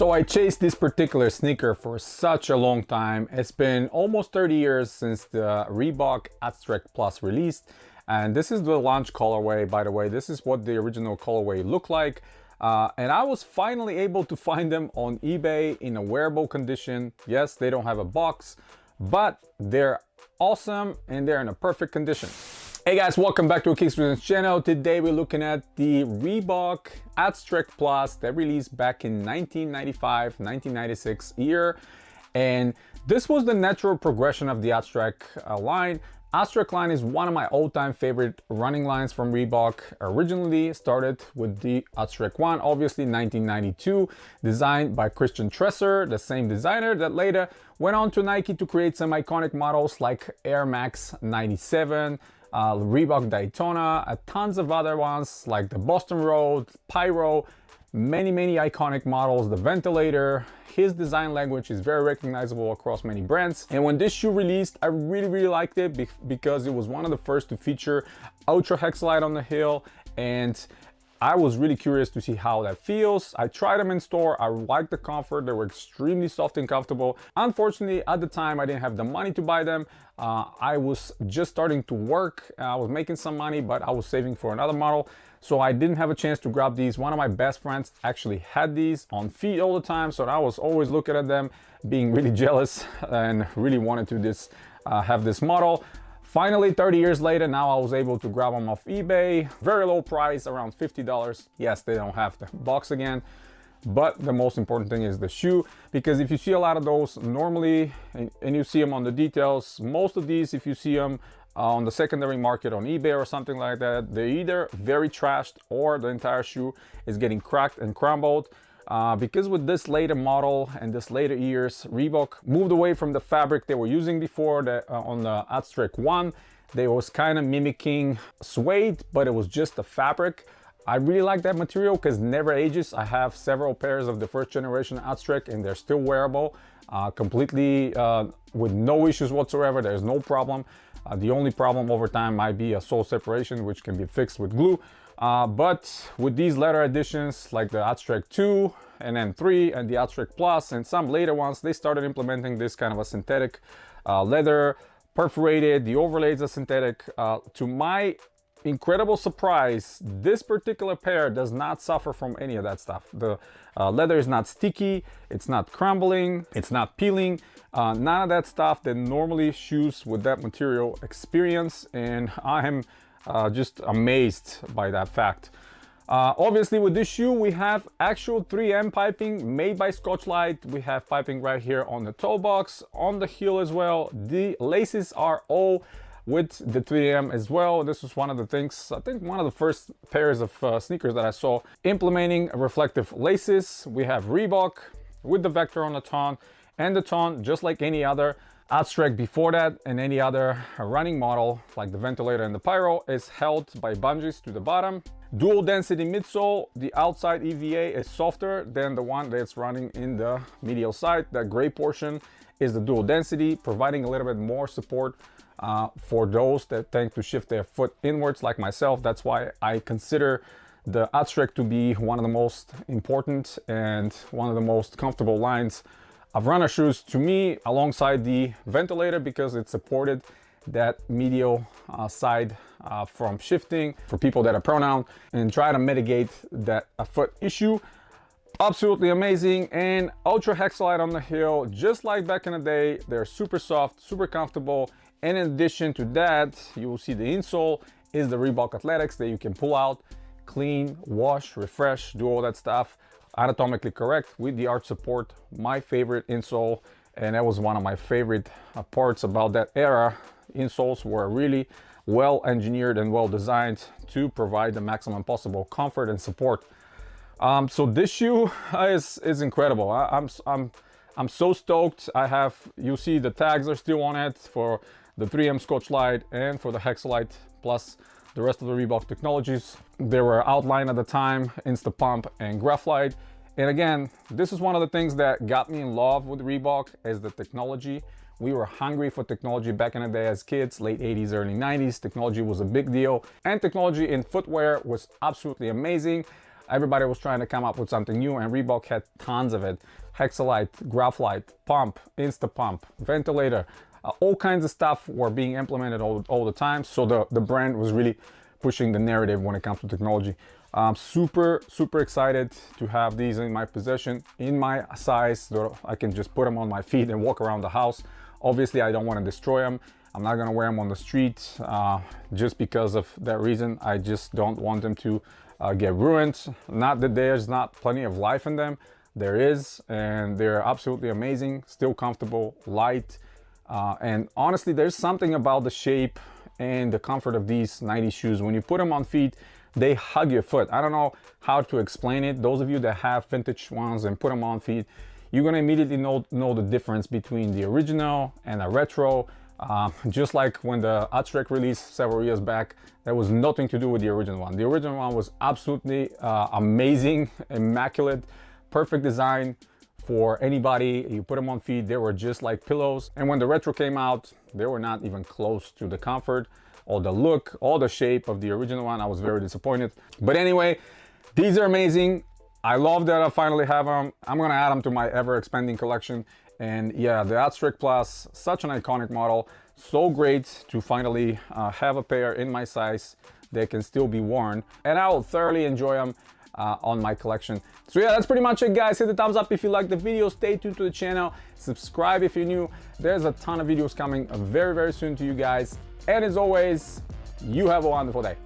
So I chased this particular sneaker for such a long time. It's been almost 30 years since the Reebok Aztrek Plus released. And this is the launch colorway, by the way. This is what the original colorway looked like. And I was finally able to find them on eBay in a wearable condition. Yes, they don't have a box, but they're awesome and they're in a perfect condition. Hey guys, welcome back to Kickstreet's channel. Today we're looking at the Reebok Aztrek Plus that released back in 1995-1996 year. And this was the natural progression of the Aztrek line. Aztrek line is one of my all-time favorite running lines from Reebok. Originally started with the Aztrek 1, obviously 1992, designed by Christian Tresser, the same designer that later went on to Nike to create some iconic models like Air Max 97, Reebok Daytona, tons of other ones like the Boston Road, Pyro, many iconic models, the Ventilator. His design language is very recognizable across many brands. And when this shoe released, I really liked it because it was one of the first to feature Ultra Hexalite on the heel, and I was really curious to see how that feels. I tried them in store. I liked the comfort. They were extremely soft and comfortable. Unfortunately, at the time, I didn't have the money to buy them. I was just starting to work. I was making some money, but I was saving for another model. So I didn't have a chance to grab these. One of my best friends actually had these on feet all the time. So I was always looking at them, being really jealous and really wanted to have this model. Finally, 30 years later, now I was able to grab them off eBay. Very low price, around $50. Yes, they don't have the box again, but the most important thing is the shoe, because if you see a lot of those normally, and you see them on the details, most of these, if you see them on the secondary market on eBay or something like that, they're either very trashed or the entire shoe is getting cracked and crumbled. Because with this later model and this later years, Reebok moved away from the fabric they were using before on the Aztrek 1. They was kind of mimicking suede, but it was just a fabric. I really like that material because it never ages. I have several pairs of the first generation Aztrek and they're still wearable, completely with no issues whatsoever. There's no problem. The only problem over time might be a sole separation, which can be fixed with glue. But with these later editions like the Aztrek 2 and then 3 and the Aztrek Plus and some later ones, they started implementing this kind of a synthetic leather, perforated, the overlays are synthetic. To my incredible surprise, this particular pair does not suffer from any of that stuff. The leather is not sticky, it's not crumbling, it's not peeling, none of that stuff that normally shoes with that material experience, and I am just amazed by that fact. Obviously with this shoe we have actual 3M piping made by Scotch-Lite. We have piping right here on the toe box, on the heel as well. The laces are all with the 3M as well. This was one of the things, I think one of the first pairs of sneakers that I saw implementing reflective laces. We have Reebok with the vector on the tone, and the tone just like any other Aztrek before that, and any other running model like the Ventilator and the Pyro is held by bungees to the bottom. Dual density midsole. The outside EVA is softer than the one that's running in the medial side. That gray portion is the dual density, providing a little bit more support for those that tend to shift their foot inwards like myself. That's why I consider the Aztrek to be one of the most important and one of the most comfortable lines of runner shoes to me, alongside the Ventilator, because it supported that medial side from shifting for people that are prone and try to mitigate that foot issue. Absolutely amazing. And Ultra Hexalite on the heel, just like back in the day. They're super soft, super comfortable, and in addition to that, you will see the insole is the Reebok Athletics that you can pull out, clean, wash, refresh, do all that stuff. Anatomically correct with the arch support. My favorite insole, and that was one of my favorite parts about that era. Insoles were really well engineered and well designed to provide the maximum possible comfort and support. So this shoe is incredible. I'm so stoked. You see the tags are still on it for the 3M Scotch-Lite and for the Hexalite, plus the rest of the Reebok technologies. They were outlined at the time, Instapump and Graphite. And again, this is one of the things that got me in love with Reebok, is the technology. We were hungry for technology back in the day as kids, late 80s, early 90s. Technology was a big deal, and technology in footwear was absolutely amazing. Everybody was trying to come up with something new, and Reebok had tons of it. Hexalite, Graphite, pump, Insta pump, ventilator, all kinds of stuff were being implemented all the time. So the brand was really pushing the narrative when it comes to technology. I'm super excited to have these in my possession, in my size, so I can just put them on my feet and walk around the house. Obviously, I don't want to destroy them. I'm not gonna wear them on the street just because of that reason. I just don't want them to get ruined. Not that there's not plenty of life in them. There is, and they're absolutely amazing, still comfortable, light, and honestly, there's something about the shape and the comfort of these 90s shoes. When you put them on feet, they hug your foot. I don't know how to explain it. Those of you that have vintage ones and put them on feet, you're gonna immediately know the difference between the original and a retro. Just like when the Aztrek released several years back, that was nothing to do with the original one. The original one was absolutely amazing, immaculate, perfect design for anybody. You put them on feet, they were just like pillows. And when the retro came out, they were not even close to the comfort or the look or the shape of the original one. I was very disappointed. But anyway, these are amazing. I love that I finally have them. I'm gonna add them to my ever expanding collection. And yeah, the Aztrek Plus, such an iconic model. So great to finally have a pair in my size that can still be worn. And I will thoroughly enjoy them on my collection. So yeah, that's pretty much it, guys. Hit the thumbs up if you like the video. Stay tuned to the channel. Subscribe if you're new. There's a ton of videos coming very soon to you guys. And as always, you have a wonderful day.